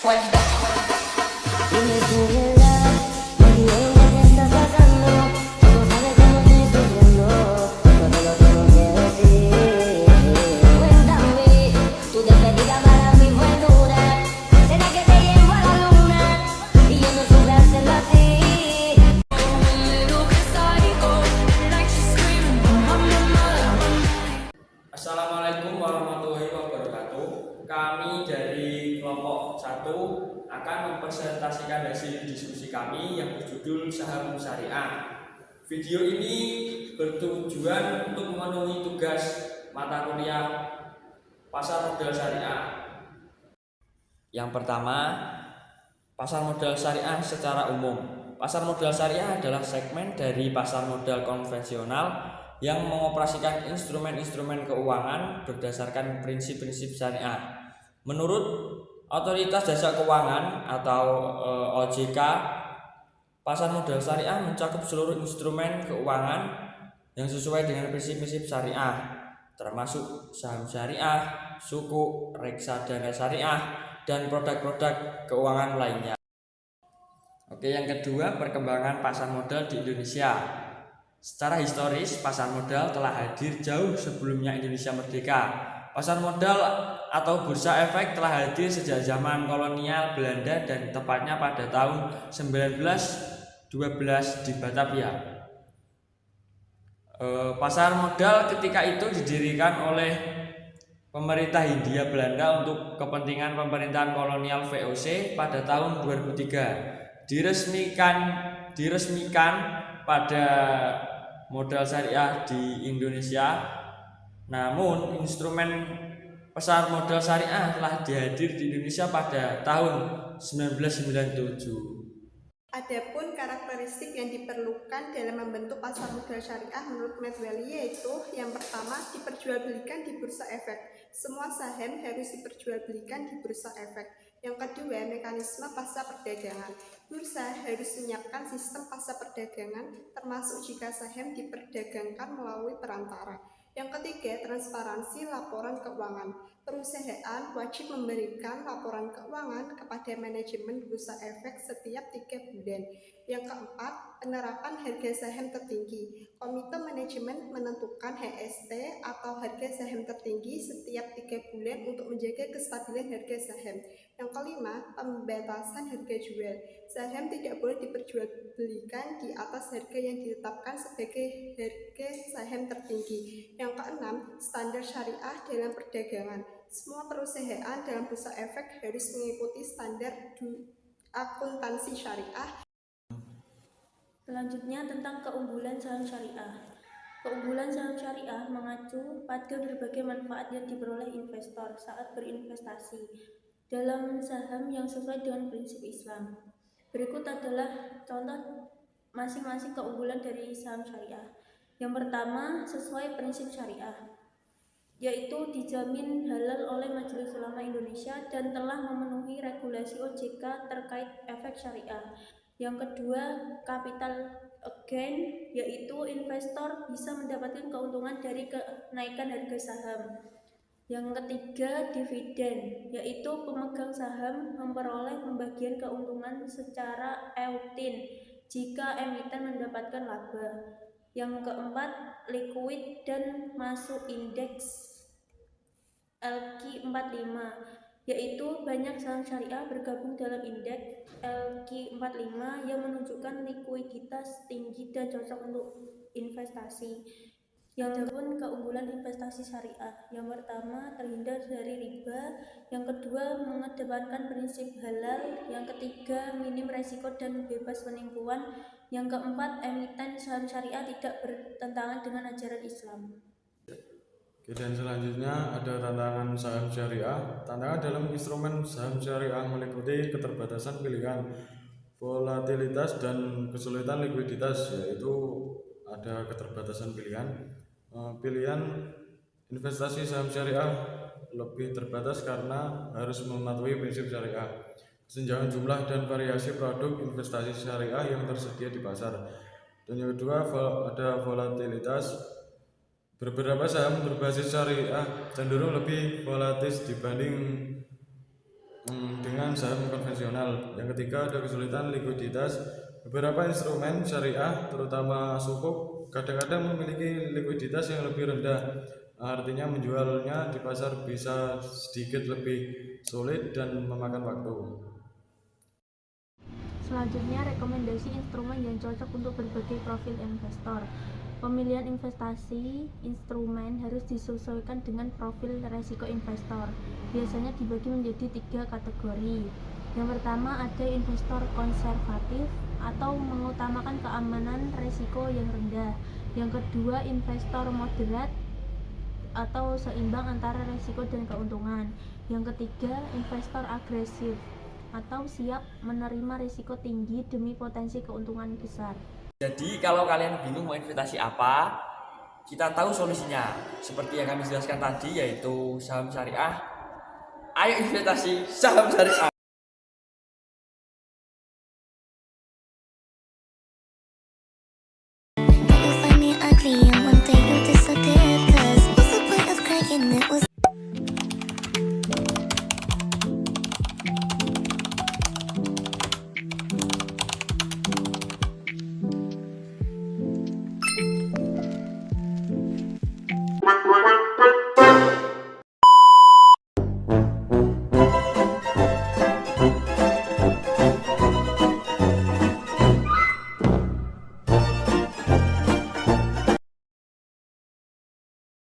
Dime tu verdad, me diré que estás pasando. Tú no sabes cómo estoy sufriendo, pero te lo tengo que decir. Cuéntame, tu despedida para mí fue dura. Será que te llevo a la luna y yo no supe hacerlo así. Assalamualaikum warahmatullahi wabarakatuh. Kami dari kelompok 1 akan mempresentasikan hasil diskusi kami yang berjudul Saham Syariah. Video ini bertujuan untuk memenuhi tugas mata kuliah pasar modal syariah. Yang pertama, pasar modal syariah secara umum. Pasar modal syariah adalah segmen dari pasar modal konvensional yang mengoperasikan instrumen-instrumen keuangan berdasarkan prinsip-prinsip syariah. Menurut Otoritas Jasa Keuangan atau OJK, pasar modal syariah mencakup seluruh instrumen keuangan yang sesuai dengan prinsip-prinsip syariah, termasuk saham syariah, suku, reksadana syariah, dan produk-produk keuangan lainnya. Oke, yang kedua, perkembangan pasar modal di Indonesia. Secara historis, pasar modal telah hadir jauh sebelumnya Indonesia merdeka. Pasar modal atau bursa efek telah hadir sejak zaman kolonial Belanda dan tepatnya pada tahun 1912 di Batavia. Pasar modal ketika itu didirikan oleh pemerintah Hindia Belanda untuk kepentingan pemerintahan kolonial VOC pada tahun 2003. Diresmikan pada modal syariah di Indonesia. Namun instrumen pasar modal syariah telah dihadir di Indonesia pada tahun 1997. Adapun karakteristik yang diperlukan dalam membentuk pasar modal syariah menurut Medwelly yaitu yang pertama, diperjualbelikan di bursa efek. Semua saham harus diperjualbelikan di bursa efek. Yang kedua, mekanisme pasar perdagangan. Bursa harus menyiapkan sistem pasar perdagangan termasuk jika saham diperdagangkan melalui perantara. Yang ketiga, transparansi laporan keuangan. Perusahaan wajib memberikan laporan keuangan kepada manajemen bursa efek setiap 3 bulan. Yang keempat, penerapan harga saham tertinggi. Komite manajemen menentukan HST atau harga saham tertinggi setiap 3 bulan untuk menjaga kestabilan harga saham. Yang kelima, pembatasan harga jual. Saham tidak boleh diperjualbelikan di atas harga yang ditetapkan sebagai harga saham tertinggi. Yang keenam, standar syariah dalam perdagangan. Semua perusahaan dalam bursa efek harus mengikuti standar akuntansi syariah. Selanjutnya tentang keunggulan saham syariah. Keunggulan saham syariah mengacu pada berbagai manfaat yang diperoleh investor saat berinvestasi dalam saham yang sesuai dengan prinsip Islam. Berikut adalah contoh masing-masing keunggulan dari saham syariah. Yang pertama, sesuai prinsip syariah, yaitu dijamin halal oleh Majelis Ulama Indonesia dan telah memenuhi regulasi OJK terkait efek syariah. Yang kedua, capital gain, yaitu investor bisa mendapatkan keuntungan dari kenaikan harga saham. Yang ketiga, dividen, yaitu pemegang saham memperoleh pembagian keuntungan secara eutin jika emiten mendapatkan laba. Yang keempat, liquid dan masuk indeks LQ45, yaitu banyak saham syariah bergabung dalam indeks LQ45 yang menunjukkan likuiditas tinggi dan cocok untuk investasi. Yang pun keunggulan investasi syariah. Yang pertama, terhindar dari riba. Yang kedua, mengedepankan prinsip halal. Yang ketiga, minim resiko dan bebas penipuan. Yang keempat, emiten saham syariah tidak bertentangan dengan ajaran Islam. Oke, dan selanjutnya ada tantangan saham syariah. Tantangan dalam instrumen saham syariah meliputi keterbatasan pilihan, volatilitas, dan kesulitan likuiditas, yaitu ada keterbatasan pilihan investasi saham syariah lebih terbatas karena harus mematuhi prinsip syariah, kesenjangan jumlah dan variasi produk investasi syariah yang tersedia di pasar. Dan yang kedua, ada volatilitas. Beberapa saham berbasis syariah cenderung lebih volatil dibanding dengan saham konvensional. Yang ketiga ada kesulitan likuiditas. Beberapa instrumen syariah terutama sukuk kadang-kadang memiliki likuiditas yang lebih rendah. Artinya menjualnya di pasar bisa sedikit lebih sulit dan memakan waktu. Selanjutnya, rekomendasi instrumen yang cocok untuk berbagai profil investor. Pemilihan investasi instrumen harus disesuaikan dengan profil resiko investor. Biasanya dibagi menjadi 3 kategori. Yang pertama ada investor konservatif atau mengutamakan keamanan resiko yang rendah. Yang kedua investor moderat atau seimbang antara resiko dan keuntungan. Yang ketiga investor agresif atau siap menerima risiko tinggi demi potensi keuntungan besar. Jadi kalau kalian bingung mau investasi apa, kita tahu solusinya. Seperti yang kami jelaskan tadi, yaitu saham syariah. Ayo investasi saham syariah.